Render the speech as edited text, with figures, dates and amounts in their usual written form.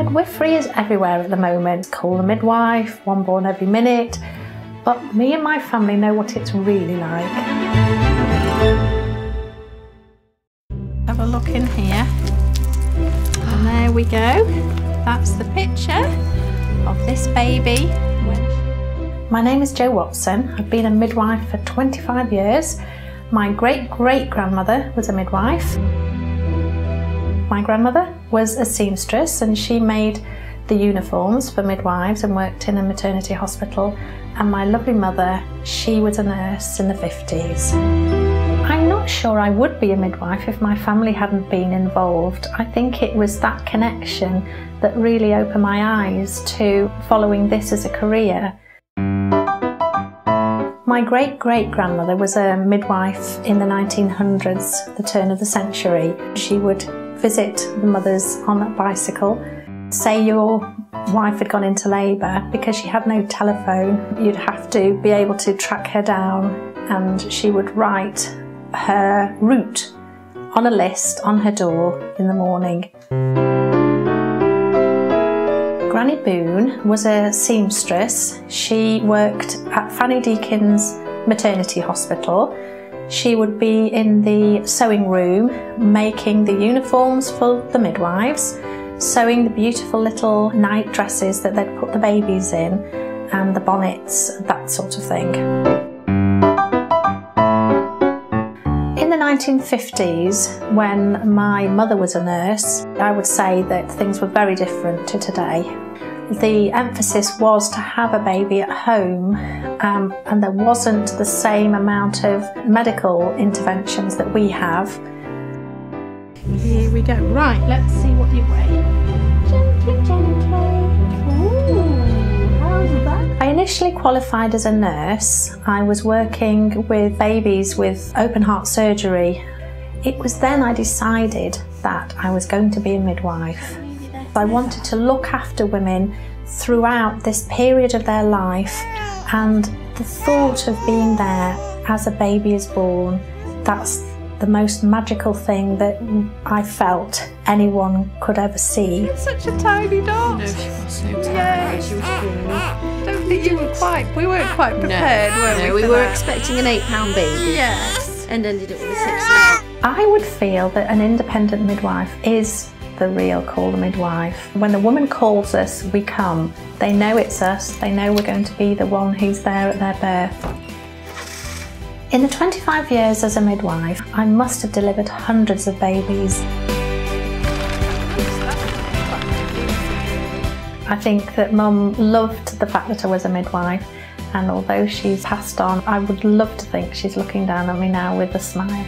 Midwifery is everywhere at the moment. Call the Midwife, one born every minute. But me and my family know what it's really like. Have a look in here. And there we go. That's the picture of this baby. My name is Jo Watson. I've been a midwife for 25 years. My great-great-grandmother was a midwife. My grandmother was a seamstress and she made the uniforms for midwives and worked in a maternity hospital. And my lovely mother, she was a nurse in the 50s. I'm not sure I would be a midwife if my family hadn't been involved. I think it was that connection that really opened my eyes to following this as a career. My great-great-grandmother was a midwife in the 1900s, the turn of the century. She would visit the mothers on a bicycle. Say your wife had gone into labour, because she had no telephone, you'd have to be able to track her down, and she would write her route on a list on her door in the morning. Granny Boone was a seamstress. She worked at Fanny Deakin's maternity hospital. She would be in the sewing room making the uniforms for the midwives, sewing the beautiful little night dresses that they'd put the babies in, and the bonnets, that sort of thing. In the 1950s, when my mother was a nurse, I would say that things were very different to today. The emphasis was to have a baby at home, and there wasn't the same amount of medical interventions that we have. Here we go. Right, let's see what you weigh. Gently, gently. Ooh, how's that? I initially qualified as a nurse. I was working with babies with open heart surgery. It was then I decided that I was going to be a midwife. I wanted to look after women throughout this period of their life, and the thought of being there as a baby is born, that's the most magical thing that I felt anyone could ever see. You're such a tiny dot. No, she was so tiny. Yeah. She was cool. I don't think we weren't quite prepared, were we? No, we were expecting an 8-pound baby. Yes. And ended up with a 6-pound. I would feel that an independent midwife is the real Call the Midwife. When the woman calls us, we come. They know it's us. They know we're going to be the one who's there at their birth. In the 25 years as a midwife, I must have delivered hundreds of babies. I think that Mum loved the fact that I was a midwife, and although she's passed on, I would love to think she's looking down at me now with a smile.